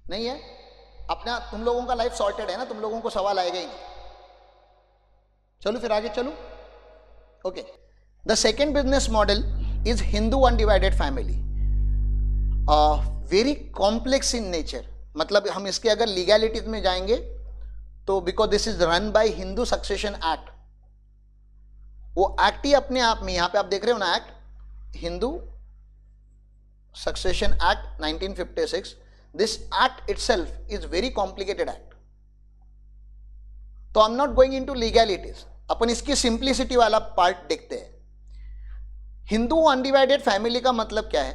नहीं है? अपना तुम लोगों का लाइफ सॉर्टेड है ना, तुम लोगों को सवाल आएगा ही नहीं। चलो फिर आगे चलो। Okay, the second business model is Hindu undivided family, very complex in nature. मतलब हम इसके अगर लीगैलिटीज में जाएंगे तो because this is run by Hindu succession act, वो एक्ट ही अपने आप में, यहां पे आप देख रहे हो ना act, Hindu succession act 1956, this act itself is very complicated act. तो I am not going into legalities, अपन इसकी सिंप्लिसिटी वाला पार्ट देखते हैं। हिंदू अनडिवाइडेड फैमिली का मतलब क्या है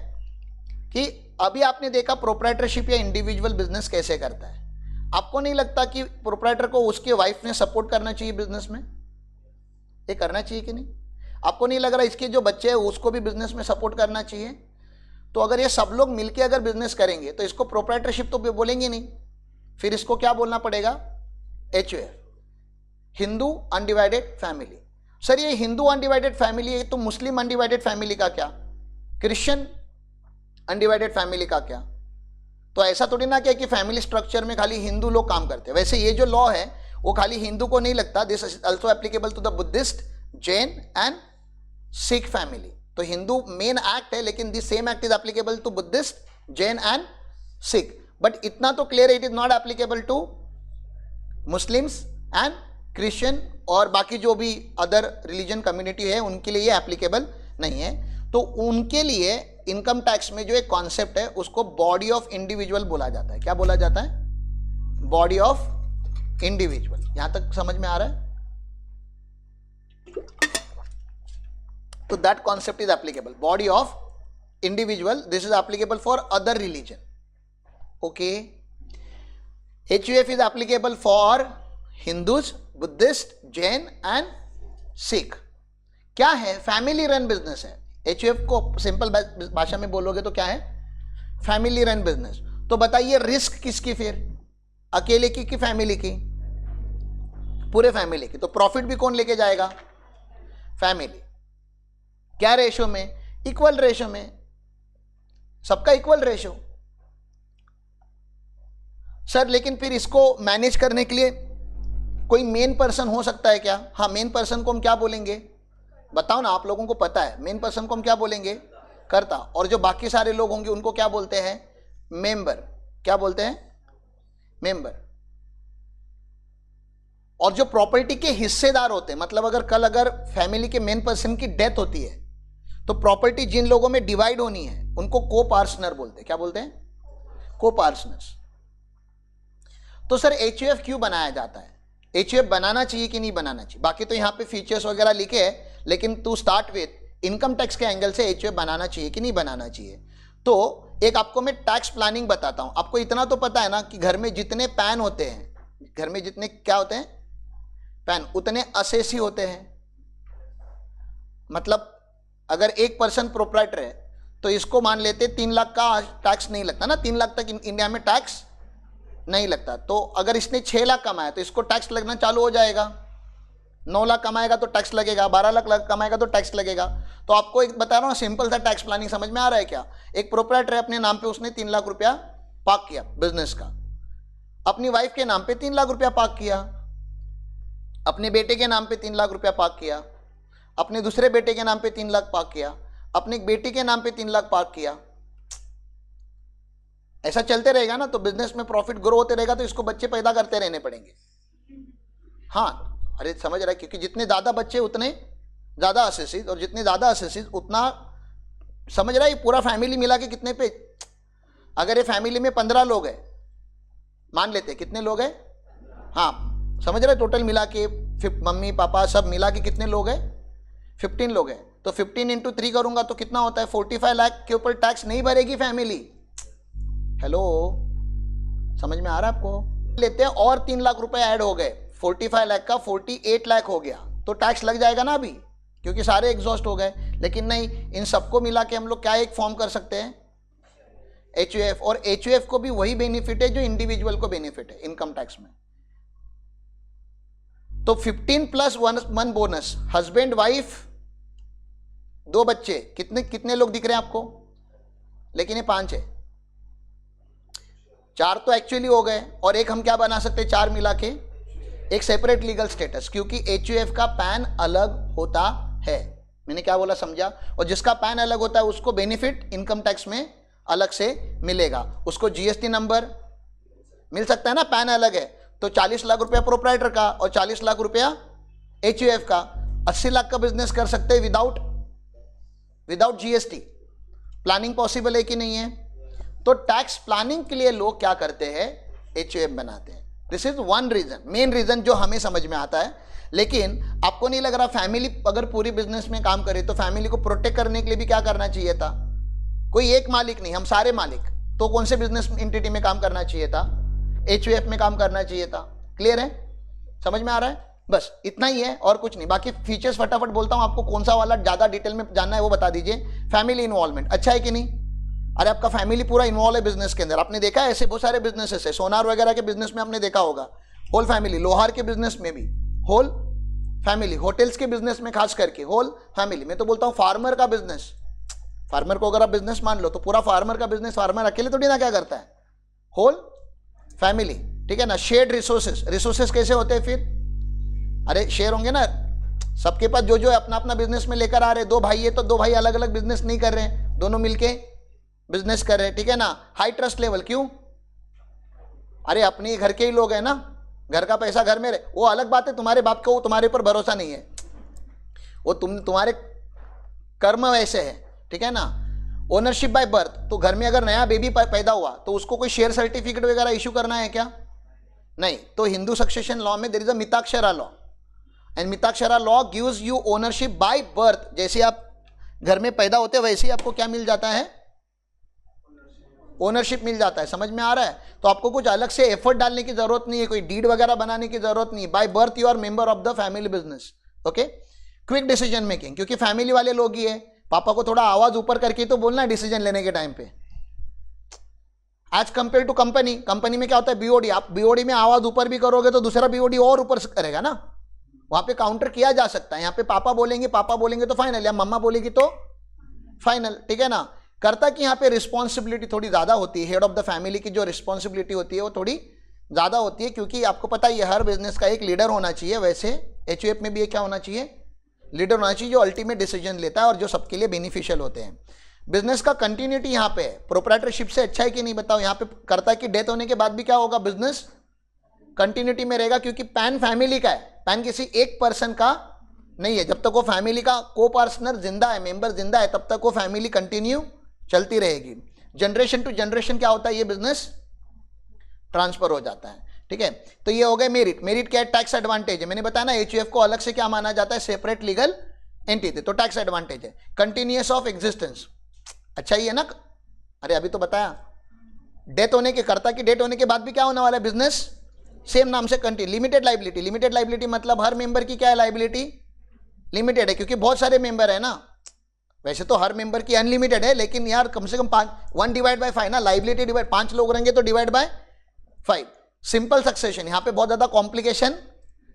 कि अभी आपने देखा प्रोप्राइटरशिप या इंडिविजुअल बिजनेस कैसे करता है। आपको नहीं लगता कि प्रोप्राइटर को उसके वाइफ ने सपोर्ट करना चाहिए बिजनेस में? ये करना चाहिए कि नहीं? आपको नहीं लग रहा इसके जो बच्चे हैं उसको भी बिजनेस में सपोर्ट करना चाहिए? तो अगर ये सब लोग मिलके अगर बिजनेस करेंगे तो इसको प्रोप्राइटरशिप तो बोलेंगे नहीं, फिर इसको क्या बोलना पड़ेगा? HUF, Hindu undivided family. Sir ये हिंदू अनडिवाइडेड फैमिली है तो मुस्लिम अनडिवाइडेड फैमिली का क्या, क्रिश्चियन अनडिवाइडेड फैमिली का क्या? तो ऐसा थोड़ी ना क्या कि फैमिली स्ट्रक्चर में खाली हिंदू लोग काम करते हैं। वैसे ये जो लॉ है वो खाली हिंदू को नहीं लगता, this is also applicable to the Buddhist, Jain and Sikh family. तो हिंदू मेन एक्ट है लेकिन this same act is applicable to Buddhist, Jain and Sikh. But इतना तो clear it is not applicable to Muslims and Christian और बाकी जो भी अदर रिलीजन कम्युनिटी है उनके लिए ये एप्लीकेबल नहीं है। तो उनके लिए इनकम टैक्स में जो एक कॉन्सेप्ट है उसको बॉडी ऑफ इंडिविजुअल बोला जाता है। क्या बोला जाता है? Body of individual. यहां तक समझ में आ रहा है? तो that concept is applicable, body of individual, this is applicable for other religion. Okay, HUF is applicable for Hindus, Buddhist, Jain and Sikh. क्या है? फैमिली रन बिजनेस है। HUF को सिंपल भाषा में बोलोगे तो क्या है? Family run business. तो बताइए रिस्क किसकी फिर? अकेले की कि फैमिली की? पूरे फैमिली की। तो प्रॉफिट भी कौन लेके जाएगा? फैमिली। क्या रेशो में? इक्वल रेशो में, सबका इक्वल रेशो। सर लेकिन फिर इसको मैनेज करने के लिए कोई मेन पर्सन हो सकता है क्या? हाँ, मेन पर्सन को हम क्या बोलेंगे? बताओ ना, आप लोगों को पता है मेन पर्सन को हम क्या बोलेंगे? कर्ता। और जो बाकी सारे लोग होंगे उनको क्या बोलते हैं? मेंबर। क्या बोलते हैं? मेंबर। और जो प्रॉपर्टी के हिस्सेदार होते हैं, मतलब अगर फैमिली के मेन पर्सन की डेथ होती है तो प्रॉपर्टी जिन लोगों में डिवाइड होनी है उनको को पार्टनर बोलते हैं। क्या बोलते हैं? को पार्टनर्स। तो सर HUF क्यों बनाया जाता है? HUF बनाना चाहिए कि नहीं बनाना चाहिए? बाकी तो यहां पे फीचर्स वगैरह लिखे हैं लेकिन to start with income tax के एंगल से HUF बनाना चाहिए कि नहीं बनाना चाहिए? तो एक आपको मैं टैक्स प्लानिंग बताता हूं। आपको इतना तो पता है ना कि घर में जितने पैन होते हैं, घर में जितने क्या होते हैं? पैन, उतने असेसी होते हैं। मतलब अगर एक पर्सन प्रोप्राइटर है तो इसको मान लेते 3 लाख का टैक्स नहीं लगता ना, 3 लाख तक इंडिया में टैक्स नहीं लगता। तो अगर इसने 6 लाख कमाया तो इसको टैक्स लगना चालू हो जाएगा। 9 लाख कमाएगा तो टैक्स लगेगा, 12 लाख कमाएगा तो टैक्स लगेगा। तो आपको एक बता रहा हूँ सिंपल सा टैक्स प्लानिंग, समझ में आ रहा है क्या? एक प्रोप्राइटर है, अपने नाम पे उसने 3 लाख रुपया पार्क किया बिजनेस का, अपनी वाइफ के नाम पे 3 लाख रुपया पार्क किया, अपने बेटे के नाम पे 3 लाख रुपया पार्क किया, अपने दूसरे बेटे के नाम पे 3 लाख पार्क किया, अपने बेटी के नाम पे 3 लाख पार्क किया। ऐसा चलते रहेगा ना तो बिजनेस में प्रॉफिट ग्रो होते रहेगा, तो इसको बच्चे पैदा करते रहने पड़ेंगे। हाँ, अरे समझ रहा है, क्योंकि जितने ज्यादा बच्चे उतने ज्यादा असेसीज, और जितने ज्यादा असेसीज उतना, समझ रहा है, पूरा फैमिली मिला के कितने पे? अगर ये फैमिली में 15 लोग हैं, मान लेते कितने लोग हैं? हाँ, समझ रहे, टोटल मिला के मम्मी पापा सब मिला के कितने लोग हैं? 15 लोग हैं। तो 15 इंटू 3 करूंगा तो कितना होता है? 45 लाख के ऊपर टैक्स नहीं भरेगी फैमिली। हेलो, समझ में आ रहा है आपको? लेते हैं और 3 लाख रुपए ऐड हो गए, 45 लाख का 48 लाख हो गया, तो टैक्स लग जाएगा ना अभी, क्योंकि सारे एग्जॉस्ट हो गए। लेकिन नहीं, इन सबको मिला के हम लोग क्या एक फॉर्म कर सकते हैं? HUF। और HUF को भी वही बेनिफिट है जो इंडिविजुअल को बेनिफिट है इनकम टैक्स में। तो 15 प्लस 1 बोनस, हस्बैंड वाइफ 2 बच्चे, कितने लोग दिख रहे हैं आपको? लेकिन ये 5 है। 4 तो एक्चुअली हो गए, और एक हम क्या बना सकते हैं 4 मिला के, एक सेपरेट लीगल स्टेटस, क्योंकि HUF का पैन अलग होता है। मैंने क्या बोला समझा? और जिसका पैन अलग होता है उसको बेनिफिट इनकम टैक्स में अलग से मिलेगा, उसको GST नंबर मिल सकता है ना, पैन अलग है तो 40 लाख रुपया प्रोप्राइटर का और 40 लाख रुपया HUF का, 80 लाख का बिजनेस कर सकते हैं विदाउट GST। प्लानिंग पॉसिबल है कि नहीं है? तो टैक्स प्लानिंग के लिए लोग क्या करते हैं, HUF बनाते हैं। This is one reason, main reason जो हमें समझ में आता है। लेकिन आपको नहीं लग रहा फैमिली अगर पूरी बिजनेस में काम करे तो फैमिली को प्रोटेक्ट करने के लिए भी क्या करना चाहिए था? कोई एक मालिक नहीं, हम सारे मालिक, तो कौन से बिजनेस एंटिटी में काम करना चाहिए था? HUF में काम करना चाहिए था। क्लियर है? समझ में आ रहा है? बस इतना ही है और कुछ नहीं। बाकी फीचर्स फटाफट बोलता हूं आपको, कौन सा वाला ज्यादा डिटेल में जानना है वो बता दीजिए। फैमिली इन्वॉल्वमेंट अच्छा है कि नहीं? अरे आपका फैमिली पूरा इन्वॉल्व है बिजनेस के अंदर। आपने देखा है ऐसे बहुत सारे बिजनेसेस है, सोनार वगैरह के बिजनेस में आपने देखा होगा होल फैमिली, लोहार के बिजनेस में भी होल फैमिली, होटल्स के बिजनेस में खास करके होल फैमिली। मैं तो बोलता हूँ फार्मर का बिजनेस, फार्मर को अगर आप बिजनेस मान लो तो पूरा फार्मर का बिजनेस, फार्मर अकेले थोड़ी ना क्या करता है, होल फैमिली, ठीक है ना। शेयर्ड रिसोर्सेस कैसे होते हैं फिर? अरे शेयर होंगे ना सबके पास, जो जो अपना अपना बिजनेस में लेकर आ रहे हैं। 2 भाई है तो 2 भाई अलग अलग बिजनेस नहीं कर रहे हैं, दोनों मिलके बिजनेस कर रहे हैं, ठीक है ना। हाई ट्रस्ट लेवल, क्यों? अरे अपने घर के ही लोग हैं ना, घर का पैसा घर में रहे, वो अलग बात है। तुम्हारे बाप को तुम्हारे ऊपर भरोसा नहीं है, वो तुम्हारे कर्म वैसे है, ठीक है ना। ओनरशिप बाय बर्थ, तो घर में अगर नया बेबी पैदा हुआ तो उसको कोई शेयर सर्टिफिकेट वगैरह इशू करना है क्या? नहीं। तो हिंदू सक्सेशन लॉ में there is a Mitakshara law, and Mitakshara law gives you ownership by birth. जैसे आप घर में पैदा होते वैसे ही आपको क्या मिल जाता है, ओनरशिप मिल जाता है। समझ में आ रहा है? तो आपको कुछ अलग से एफर्ट डालने की जरूरत नहीं है, कोई डीड वगैरह बनाने की जरूरत नहीं है। By birth you are member of the family business. Okay, quick decision making, क्योंकि फैमिली वाले लोग ही है। पापा को थोड़ा आवाज ऊपर करके तो बोलना है डिसीजन लेने के टाइम पे, एज कंपेयर टू कंपनी में क्या होता है, BOD, आप BOD में आवाज ऊपर भी करोगे तो दूसरा BOD और ऊपर करेगा ना, वहां पे काउंटर किया जा सकता है। यहाँ पे पापा बोलेंगे तो फाइनल, या मम्मा बोलेगी तो फाइनल, ठीक है ना। करता कि यहाँ पे रिस्पॉन्सिबिलिटी थोड़ी ज्यादा होती है, हेड ऑफ द फैमिली की जो रिस्पॉन्सिबिलिटी होती है वो थोड़ी ज्यादा होती है, क्योंकि आपको पता है हर बिजनेस का एक लीडर होना चाहिए। वैसे HUF में भी एक क्या होना चाहिए, लीडर होना चाहिए, जो अल्टीमेट डिसीजन लेता है और जो सबके लिए बेनिफिशियल होते हैं। बिजनेस का कंटिन्यूटी यहाँ पे है, प्रोप्राइटरशिप से अच्छा है कि नहीं बताओ? यहाँ पे करता कि डेथ होने के बाद भी क्या होगा, बिजनेस कंटिन्यूटी में रहेगा, क्योंकि पैन फैमिली का है, पैन किसी एक पर्सन का नहीं है। जब तक वो फैमिली का को पार्टनर जिंदा है, मेंबर जिंदा है, तब तक वो फैमिली कंटिन्यू चलती रहेगी। जनरेशन टू जनरेशन क्या होता है, ये बिजनेस ट्रांसफर हो जाता है, ठीक है। तो ये हो गए मेरिट क्या है, टैक्स एडवांटेज है। मैंने बताया ना HUF को अलग से क्या माना जाता है, सेपरेट लीगल एंटिटी, तो टैक्स एडवांटेज है। कंटिन्यूअस ऑफ एग्जिस्टेंस, अच्छा ही है ना। अरे अभी तो बताया, डेथ होने के कर्ता की डेथ होने के बाद भी क्या होने वाला है, बिजनेस सेम नाम से कंटिन्यू। लिमिटेड लाइबिलिटी मतलब हर मेंबर की क्या है, लाइबिलिटी लिमिटेड है, क्योंकि बहुत सारे मेंबर है ना। वैसे तो हर मेंबर की अनलिमिटेड है, लेकिन यार कम से कम 1 डिवाइड बाय 5 ना, लाइबिलिटी डिवाइड 5 लोग रहेंगे तो डिवाइड बाय 5। सिंपल सक्सेशन, यहाँ पे बहुत ज्यादा कॉम्प्लिकेशन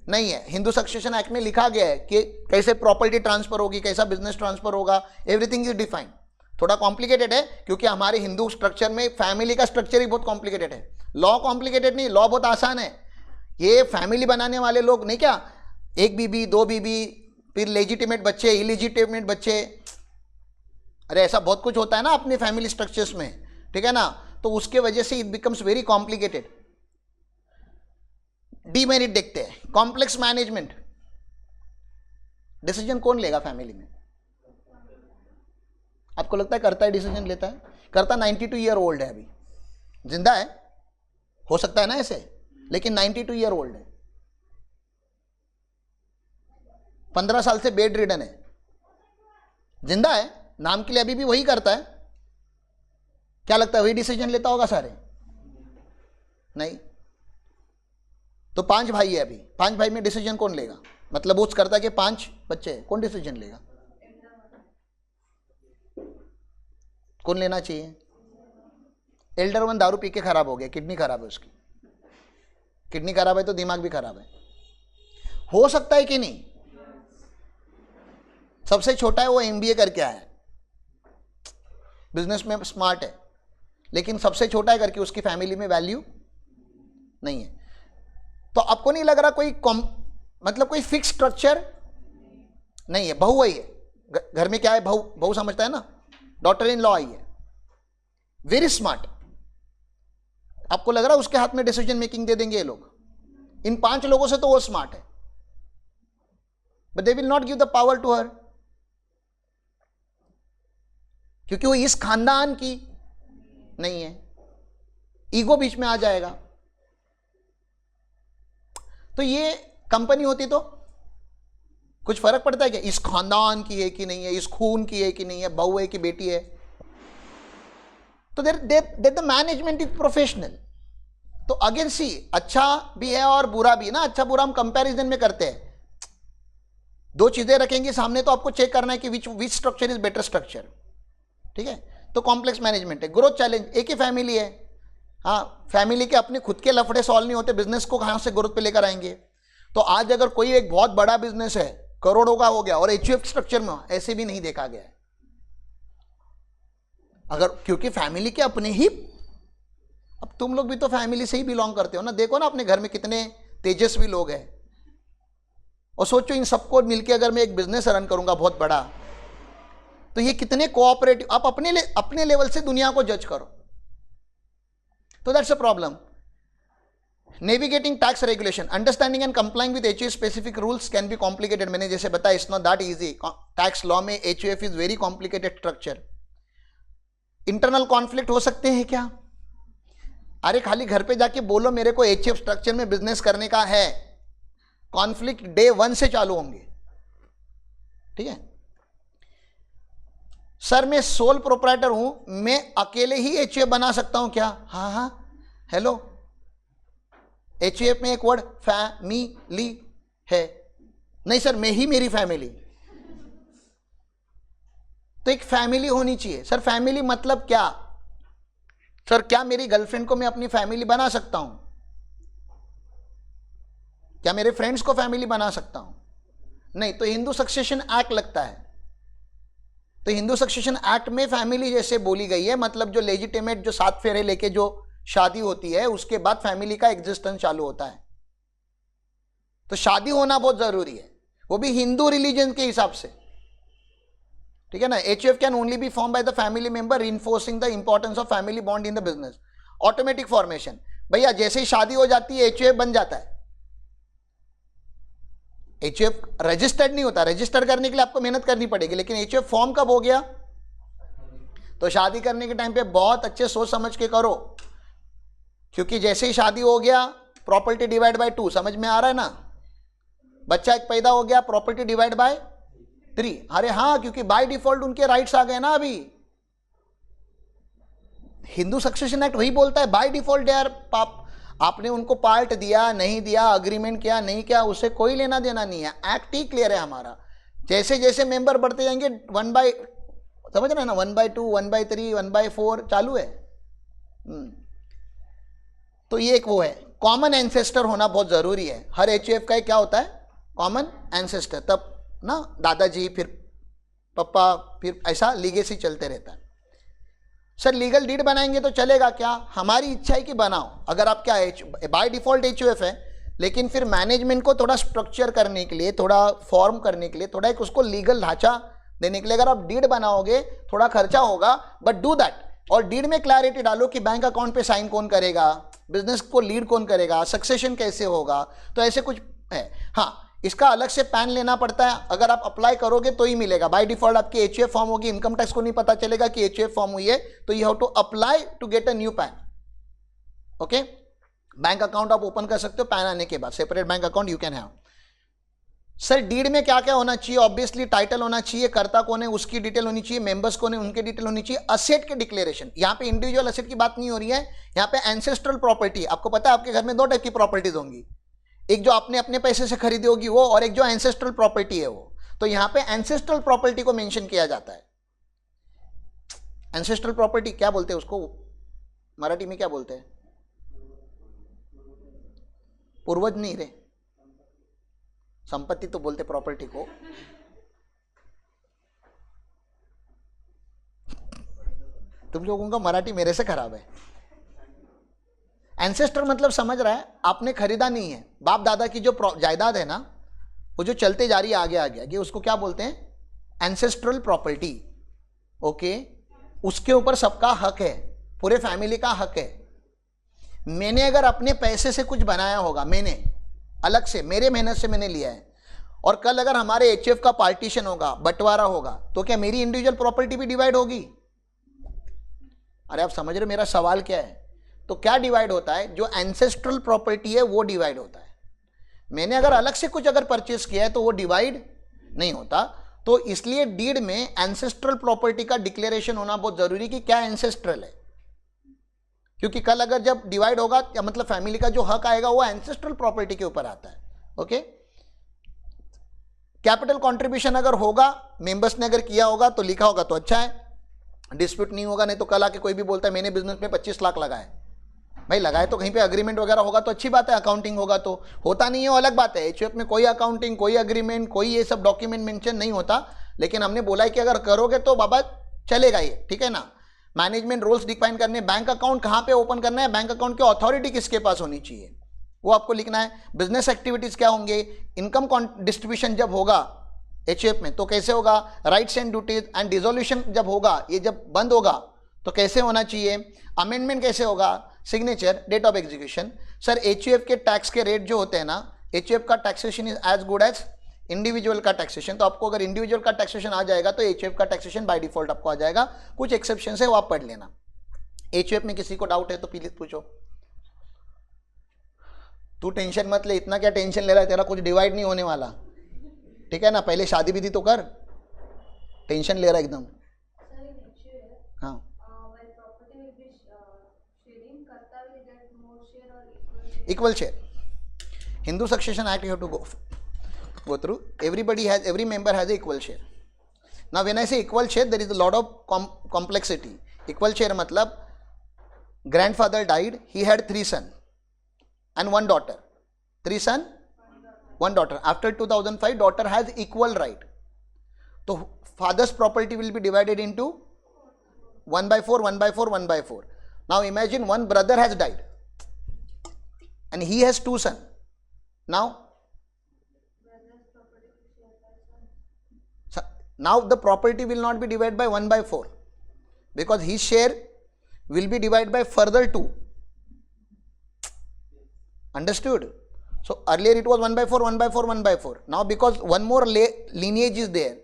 नहीं है। हिंदू सक्सेशन एक्ट में लिखा गया है कि कैसे प्रॉपर्टी ट्रांसफर होगी, कैसा बिजनेस ट्रांसफर होगा, एवरीथिंग इज डिफाइंड। थोड़ा कॉम्प्लिकेटेड है क्योंकि हमारे हिंदू स्ट्रक्चर में फैमिली का स्ट्रक्चर ही बहुत कॉम्प्लिकेटेड है। लॉ कॉम्प्लिकेटेड नहीं, लॉ बहुत आसान है। ये फैमिली बनाने वाले लोग नहीं क्या, 1 बीबी 2 बीबी, फिर लेजिटिमेट बच्चे, इलिजिटिमेट बच्चे, अरे ऐसा बहुत कुछ होता है ना अपने फैमिली स्ट्रक्चर्स में, ठीक है ना। तो उसके वजह से it becomes very complicated. Demerit देखते हैं, कॉम्प्लेक्स मैनेजमेंट। डिसीजन कौन लेगा फैमिली में? आपको लगता है करता है डिसीजन लेता है? करता 92 ईयर ओल्ड है, अभी जिंदा है, हो सकता है ना ऐसे, लेकिन 92 ईयर ओल्ड है, 15 साल से बेड रिडन है, जिंदा है, नाम के लिए अभी भी वही करता है। क्या लगता है वही डिसीजन लेता होगा सारे? नहीं। तो 5 भाई है अभी, 5 भाई में डिसीजन कौन लेगा? मतलब उस करता के 5 बच्चे हैं, कौन डिसीजन लेगा? कौन लेना चाहिए? एल्डर वन दारू पी के खराब हो गया, किडनी खराब है उसकी, किडनी खराब है तो दिमाग भी खराब है, हो सकता है कि नहीं? सबसे छोटा है वो MBA करके आया है, बिजनेस में स्मार्ट है, लेकिन सबसे छोटा है करके उसकी फैमिली में वैल्यू नहीं है। तो आपको नहीं लग रहा कोई मतलब कोई फिक्स स्ट्रक्चर नहीं है। बहू आई है घर में, क्या है, बहू बहू समझता है ना, डॉटर इन लॉ आई है, वेरी स्मार्ट। आपको लग रहा है उसके हाथ में डिसीजन मेकिंग दे देंगे ये लोग? इन 5 लोगों से तो वो स्मार्ट है, but they will not give the power to her, क्योंकि वो इस खानदान की नहीं है। ईगो बीच में आ जाएगा। तो ये कंपनी होती तो कुछ फर्क पड़ता है क्या? इस खानदान की है कि नहीं है, इस खून की है कि नहीं है, बहू है कि बेटी है? तो there the management is professional. तो अगेन सी, अच्छा भी है और बुरा भी है ना। अच्छा बुरा हम कंपैरिजन में करते हैं, 2 चीजें रखेंगे सामने तो आपको चेक करना है कि which structure is better structure. ठीक है, तो कॉम्प्लेक्स मैनेजमेंट है। ग्रोथ चैलेंज, एक ही फैमिली है, हाँ, फैमिली के अपने खुद के लफड़े सॉल्व नहीं होते, बिजनेस को कहां से ग्रोथ पे लेकर आएंगे? तो आज अगर कोई एक बहुत बड़ा बिजनेस है, करोड़ों का हो गया, और एचयूएफ स्ट्रक्चर में ऐसे भी नहीं देखा गया है। अगर क्योंकि फैमिली के अपने ही, अब तुम लोग भी तो फैमिली से ही बिलोंग करते हो ना, देखो ना अपने घर में कितने तेजस्वी लोग हैं, और सोचो इन सबको मिलकर अगर मैं एक बिजनेस रन करूंगा बहुत बड़ा, तो ये कितने कोऑपरेटिव। आप अपने लेवल से दुनिया को जज करो। तो that's a problem. Navigating tax regulation, understanding and complying with HUF specific rules can be complicated. मैंने जैसे बताया, it's not that easy. Tax law में HUF is very complicated structure. Internal conflict हो सकते हैं क्या? अरे खाली घर पे जाके बोलो मेरे को एचयूएफ स्ट्रक्चर में बिजनेस करने का है, कॉन्फ्लिक्ट डे 1 से चालू होंगे। ठीक है सर, मैं सोल प्रोप्राइटर हूं, मैं अकेले ही एचयूएफ बना सकता हूं क्या? हाँ हाँ, हेलो, एचयूएफ में एक वर्ड फैमिली है। नहीं सर, मैं ही मेरी फैमिली। तो एक फैमिली होनी चाहिए। सर फैमिली मतलब क्या? सर क्या मेरी गर्लफ्रेंड को मैं अपनी फैमिली बना सकता हूं? क्या मेरे फ्रेंड्स को फैमिली बना सकता हूं? नहीं। तो हिंदू सक्सेशन एक्ट लगता है। तो हिंदू सक्सेशन एक्ट में फैमिली जैसे बोली गई है, मतलब जो लेजिटिमेट, जो 7 फेरे लेके जो शादी होती है, उसके बाद फैमिली का एग्जिस्टेंस चालू होता है। तो शादी होना बहुत जरूरी है, वो भी हिंदू रिलीजन के हिसाब से। ठीक है ना? HUF can only be form by the family member, reinforcing the importance of family bond in the business. Automatic formation, भैया जैसे ही शादी हो जाती है एचयूएफ बन जाता है। एचयूएफ रजिस्टर्ड नहीं होता, रजिस्टर करने के लिए आपको मेहनत करनी पड़ेगी, लेकिन एचयूएफ फॉर्म कब हो गया? तो शादी करने के टाइम पे बहुत अच्छे सोच समझ के करो, क्योंकि जैसे ही शादी हो गया प्रॉपर्टी डिवाइड बाय 2, समझ में आ रहा है ना? बच्चा एक पैदा हो गया, प्रॉपर्टी डिवाइड बाय 3। अरे हाँ, क्योंकि बाय डिफॉल्ट उनके राइट्स आ गए ना। अभी हिंदू सक्सेशन एक्ट वही बोलता है, बाय डिफॉल्ट यार, आपने उनको पार्ट दिया नहीं दिया, अग्रीमेंट किया नहीं किया, उससे कोई लेना देना नहीं है। एक्ट ही क्लियर है हमारा। जैसे जैसे मेंबर बढ़ते जाएंगे 1 बाय, समझ रहे हैं ना, 1/2, 1/3, 1/4 चालू है। तो ये एक वो है, कॉमन एंसेस्टर होना बहुत जरूरी है। हर एचयूएफ का क्या होता है? Common ancestor. तब ना दादाजी, फिर पापा, फिर ऐसा लीगेसी चलते रहता है। सर लीगल डीड बनाएंगे तो चलेगा क्या? हमारी इच्छा है कि बनाओ। अगर आप क्या बाय डिफॉल्ट एचयूएफ है, लेकिन फिर मैनेजमेंट को थोड़ा स्ट्रक्चर करने के लिए, थोड़ा फॉर्म करने के लिए, थोड़ा एक उसको लीगल ढांचा देने के लिए अगर आप डीड बनाओगे, थोड़ा खर्चा होगा, बट डू दैट। और डीड में क्लैरिटी डालो कि बैंक अकाउंट पे साइन कौन करेगा, बिजनेस को लीड कौन करेगा, सक्सेशन कैसे होगा। तो ऐसे कुछ है। हाँ, इसका अलग से पैन लेना पड़ता है, अगर आप अप्लाई करोगे तो ही मिलेगा। बाय डिफॉल्ट आपकी एचयूएफ फॉर्म होगी, इनकम टैक्स को नहीं पता चलेगा कि एचयूएफ फॉर्म हुई है, तो you have to apply to get a new PAN. Okay, bank account आप ओपन कर सकते हो पैन आने के बाद, separate bank account you can have. Sir deed में क्या क्या होना चाहिए? ऑब्वियसली टाइटल होना चाहिए, कर्ता कौन है उसकी डिटेल होनी चाहिए, मेंबर्स कौन है उनकी डिटेल होनी चाहिए, असेट के डिक्लेरेशन। यहाँ पे इंडिविजुअल असेट की बात नहीं हो रही है, यहाँ पे एंसेस्ट्रल प्रॉपर्टी। आपको पता है आपके घर में 2 टाइप की प्रॉपर्टीज होंगी, एक जो आपने अपने पैसे से खरीदी होगी वो, और एक जो एंसेस्ट्रल प्रॉपर्टी है वो। तो यहाँ पे एंसेस्ट्रल प्रॉपर्टी को मेंशन किया जाता है। एंसेस्ट्रल प्रॉपर्टी क्या बोलते हैं उसको मराठी में? क्या बोलते हैं? पूर्वज नहीं रे, संपत्ति तो बोलते प्रॉपर्टी को। तुम लोगों का मराठी मेरे से खराब है। एंसेस्टर मतलब समझ रहा है, आपने खरीदा नहीं है, बाप दादा की जो जायदाद है ना, वो जो चलते जा रही है आगे आगे आगे, उसको क्या बोलते हैं? Ancestral property. ओके, उसके ऊपर सबका हक है, पूरे फैमिली का हक है। मैंने अगर अपने पैसे से कुछ बनाया होगा, मैंने अलग से, मेरे मेहनत से मैंने लिया है, और कल अगर हमारे एचएफ का पार्टीशन होगा, बंटवारा होगा, तो क्या मेरी इंडिविजुअल प्रॉपर्टी भी डिवाइड होगी? अरे आप समझ रहे मेरा सवाल क्या है? तो क्या डिवाइड होता है? जो एंसेस्ट्रल प्रॉपर्टी है वो डिवाइड होता है। मैंने अगर अलग से कुछ अगर परचेस किया है तो वो डिवाइड नहीं होता। तो इसलिए डीड में एंसेस्ट्रल प्रॉपर्टी का डिक्लेरेशन होना बहुत जरूरी कि क्या एंसेस्ट्रल है, क्योंकि कल अगर जब डिवाइड होगा या मतलब फैमिली का जो हक आएगा वो एंसेस्ट्रल प्रॉपर्टी के ऊपर आता है। ओके, कैपिटल कंट्रीब्यूशन अगर होगा, मेंबर्स ने अगर किया होगा तो लिखा होगा तो अच्छा है, डिस्प्यूट नहीं होगा। नहीं तो कल आके कोई भी बोलता है मैंने बिजनेस में 25 लाख लगाए, भाई लगाए तो कहीं पे अग्रीमेंट वगैरह होगा तो अच्छी बात है, अकाउंटिंग होगा तो, होता नहीं है वो अलग बात है। एचयूएफ में कोई अकाउंटिंग, कोई अग्रीमेंट, कोई ये सब डॉक्यूमेंट मेंशन नहीं होता, लेकिन हमने बोला है कि अगर करोगे तो बाबा चलेगा ये, ठीक है ना। मैनेजमेंट रूल्स डिफाइन करने, बैंक अकाउंट कहाँ पे ओपन करना है, बैंक अकाउंट की अथॉरिटी किसके पास होनी चाहिए वो आपको लिखना है। बिजनेस एक्टिविटीज क्या होंगे, इनकम डिस्ट्रीब्यूशन जब होगा एचयूएफ में तो कैसे होगा, rights and duties and dissolution जब होगा, ये जब बंद होगा तो कैसे होना चाहिए, अमेंडमेंट कैसे होगा, signature, date of execution. Sir HUF के टैक्स के रेट जो होते हैं ना, एचयूएफ का taxation is as good as individual का टैक्सेशन। तो आपको अगर इंडिविजुअल का टैक्सेशन आ जाएगा तो एचयूएफ का टैक्सेशन बाय डिफॉल्ट आपको आ जाएगा। कुछ एक्सेप्शन है वो आप पढ़ लेना। एचयूएफ में किसी को डाउट है तो प्लीज पूछो। तू टेंशन मत ले, इतना क्या टेंशन ले रहा है, तेरा कुछ डिवाइड नहीं होने वाला, ठीक है ना। पहले शादी विधि तो कर, टेंशन ले रहा है एकदम। हाँ, equal share. Hindu Succession Act you have to go through. Every member has a equal share. Now when I say equal share, there is a lot of complexity. Equal share मतलब grandfather died, he had 3 sons and 1 daughter. 3 sons, 1 daughter. After 2005, daughter has equal right. So father's property will be divided into 1/4, 1/4, 1/4. Now imagine one brother has died and he has 2 sons. Now the property will not be divided by 1/4 because his share will be divided by further 2. Understood? So earlier it was 1/4, 1/4, 1/4. Now because one more lineage is there,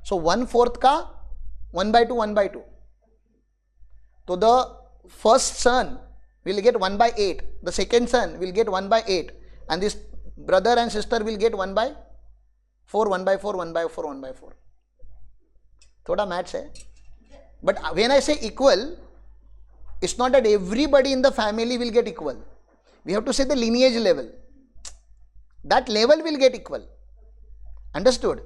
so 1/4 ka 1/2, 1/2. So the first son will get 1/8, the second son will get 1/8, and this brother and sister will get 1/4, 1/4, 1/4, 1/4. थोड़ा maths है, but when I say equal, it's not that everybody in the family will get equal. We have to say the lineage level. That level will get equal. Understood?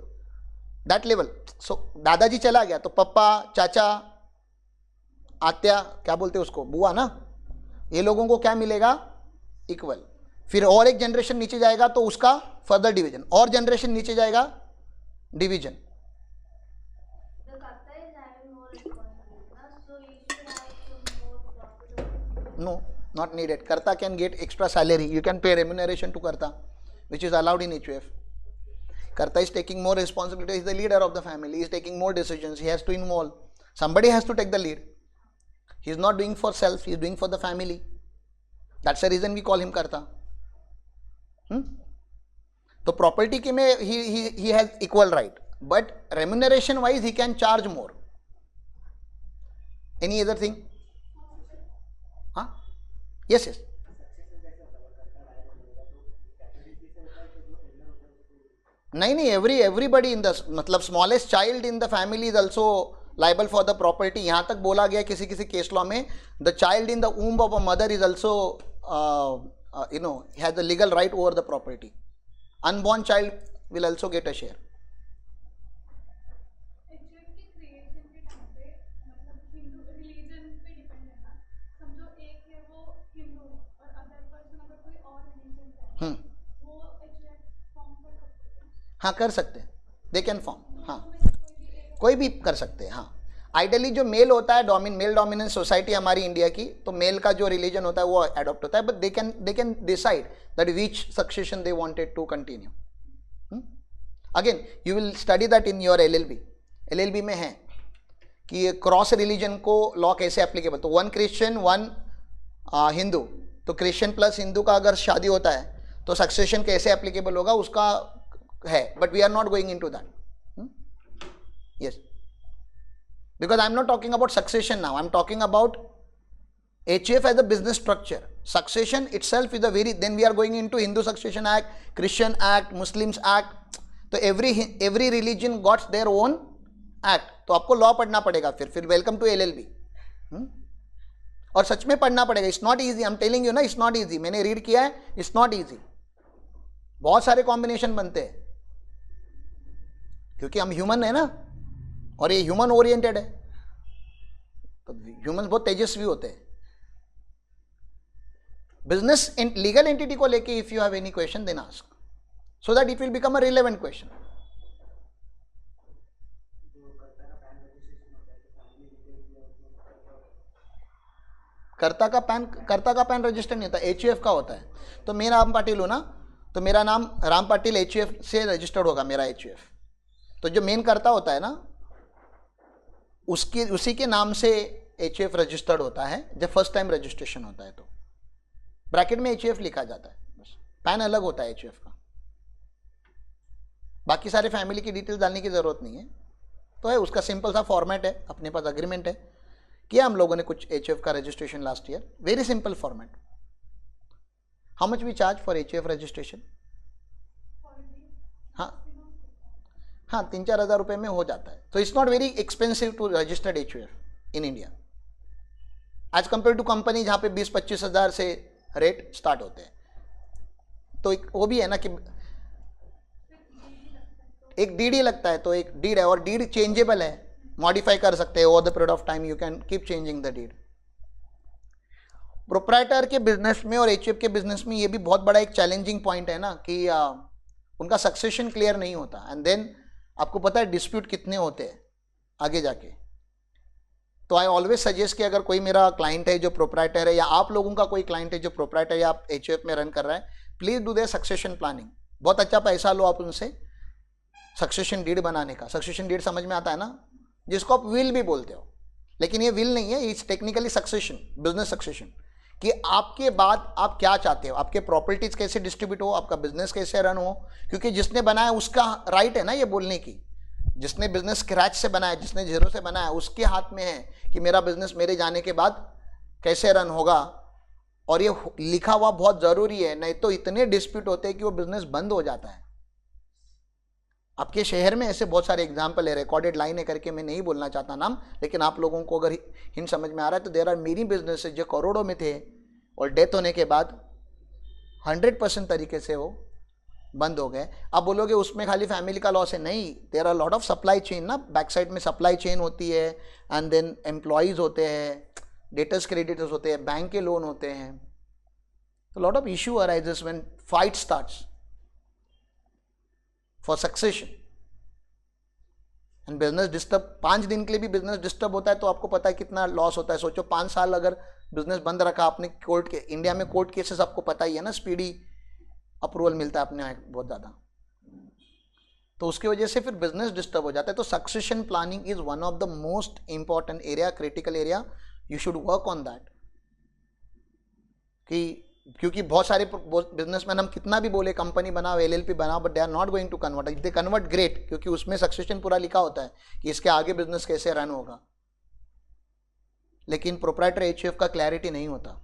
That level. So दादाजी चला गया तो पप्पा, चाचा, आत्या, क्या बोलते हैं उसको, बुआ ना, ये लोगों को क्या मिलेगा, इक्वल। फिर और एक जनरेशन नीचे जाएगा तो उसका फर्दर डिवीजन, और जनरेशन नीचे जाएगा division. No, not needed. Karta can get extra salary. You can pay remuneration to Karta, which is allowed in HUF. Karta is taking more responsibility. He is the leader of the family. He is taking more decisions. He has to involve. Somebody has to take the lead. He is not doing for self. He is doing for the family. That's the reason we call him Karta. So property के में he has equal right, but remuneration wise he can charge more. Any other thing? Yes, yes. नहीं, everybody in the मतलब smallest child in the family is also liable for the property. यहाँ तक बोला गया किसी case law में, the child in the womb of a mother is also has the legal right over the property. Unborn child will also get a share. हाँ कर सकते हैं, दे कैन फॉर्म, हाँ कोई भी कर सकते हैं। हाँ आइडियली जो मेल होता है, मेल डोमिनेंस सोसाइटी हमारी इंडिया की, तो मेल का जो रिलीजन होता है वो एडॉप्ट होता है, but they can decide that which succession they wanted to continue. Again you will study that in your LLB में है कि क्रॉस रिलीजन को लॉ कैसे एप्लीकेबल. तो 1 क्रिश्चियन 1 हिंदू, तो क्रिश्चियन प्लस हिंदू का अगर शादी होता है तो सक्सेशन कैसे एप्लीकेबल होगा उसका है, but we are not going into that. Yes, because I'm not talking about succession now. I'm talking about HUF as a business structure. Succession itself is a very, then we are going into Hindu Succession Act, Christian Act, Muslims Act. तो every religion got their own act. तो आपको law पढ़ना पड़ेगा फिर welcome to LLB. और सच में पढ़ना पड़ेगा. It's not easy, I am telling you ना, इट्स नॉट ईजी. मैंने रीड किया है, इट्स नॉट ईजी. बहुत सारे कॉम्बिनेशन बनते हैं क्योंकि हम ह्यूमन है ना, और ये ह्यूमन ओरिएंटेड है, तो ह्यूमंस बहुत तेजस्वी होते हैं. बिजनेस लीगल एंटिटी को लेके if you have any question then ask, so that it will become a relevant question. Karta का पैन रजिस्टर नहीं होता, HUF का होता है. तो मैं राम पाटिल हूं ना, तो मेरा नाम राम पाटिल HUF से रजिस्टर्ड होगा मेरा HUF. तो जो मेन कर्ता होता है ना, उसी के नाम से HUF रजिस्टर्ड होता है जब फर्स्ट टाइम रजिस्ट्रेशन होता है. तो ब्रैकेट में HUF लिखा जाता है, बस पैन अलग होता है HUF का. बाकी सारे फैमिली की डिटेल्स डालने की जरूरत नहीं है. तो है उसका सिंपल सा फॉर्मेट है, अपने पास अग्रीमेंट है, किया हम लोगों ने कुछ HUF का registration last year. Very simple format. How much we charge for HUF registration? हाँ 3-4 हज़ार रुपये में हो जाता है. तो it's not very expensive to registered HUF in India as compare to company जहाँ पे 20-25 हज़ार से रेट स्टार्ट होते हैं. तो एक वो भी है ना कि एक DD लगता है, तो एक डीड है, और डीड चेंजेबल है, मॉडिफाई कर सकते हैं over the period of time. You can keep changing the deed. Proprietor के बिजनेस में और HUF के बिजनेस में ये भी बहुत बड़ा एक चैलेंजिंग पॉइंट है ना कि उनका सक्सेशन क्लियर नहीं होता. एंड देन आपको पता है डिस्प्यूट कितने होते हैं आगे जाके. तो आई ऑलवेज सजेस्ट कि अगर कोई मेरा क्लाइंट है जो प्रोप्राइटर है, या आप लोगों का कोई क्लाइंट है जो प्रोप्राइटर या आप HUF में रन कर रहा है, please do their succession planning. बहुत अच्छा पैसा लो आप उनसे सक्सेशन डीड बनाने का. सक्सेशन डीड समझ में आता है ना, जिसको आप विल भी बोलते हो, लेकिन ये विल नहीं है, it's technically succession, business succession, कि आपके बाद आप क्या चाहते हो, आपके प्रॉपर्टीज कैसे डिस्ट्रीब्यूट हो, आपका बिजनेस कैसे रन हो. क्योंकि जिसने बनाया उसका राइट है ना ये बोलने की. जिसने बिजनेस स्क्रैच से बनाया, जिसने जीरो से बनाया, उसके हाथ में है कि मेरा बिजनेस मेरे जाने के बाद कैसे रन होगा. और ये लिखा हुआ बहुत जरूरी है, नहीं तो इतने डिस्प्यूट होते हैं कि वो बिजनेस बंद हो जाता है. आपके शहर में ऐसे बहुत सारे एग्जाम्पल है, रिकॉर्डेड लाइन है करके मैं नहीं बोलना चाहता नाम, लेकिन आप लोगों को अगर हिंट समझ में आ रहा है तो देयर आर मेनी बिजनेसेस जो करोड़ों में थे और डेथ होने के बाद 100% तरीके से वो बंद हो गए. आप बोलोगे उसमें खाली फैमिली का लॉस है, नहीं, there are lot of supply chain ना, बैक साइड में सप्लाई चेन होती है, एंड देन एम्प्लॉयज होते हैं, डेटर्स क्रेडिटर्स होते हैं, बैंक के लोन होते हैं. तो lot of issue arises when fight starts for succession. And business disturb, 5 दिन के लिए भी बिजनेस डिस्टर्ब होता है तो आपको पता है कितना लॉस होता है. सोचो 5 साल अगर बिजनेस बंद रखा आपने, कोर्ट के, इंडिया में कोर्ट केसेस आपको पता ही है ना, स्पीडी अप्रूवल मिलता है अपने बहुत ज़्यादा, तो उसकी वजह से फिर बिजनेस डिस्टर्ब हो जाता है. तो succession planning is one of the most important area, critical area. You should work on that. क्योंकि बहुत सारे बिजनेसमैन, हम कितना भी बोले कंपनी बनाओ, LLP बनाओ, but they are not going to convert. If they convert great, क्योंकि उसमें सक्सेशन पूरा लिखा होता है कि इसके आगे बिजनेस कैसे रन होगा. लेकिन प्रोप्राइटर HUF का क्लैरिटी नहीं होता.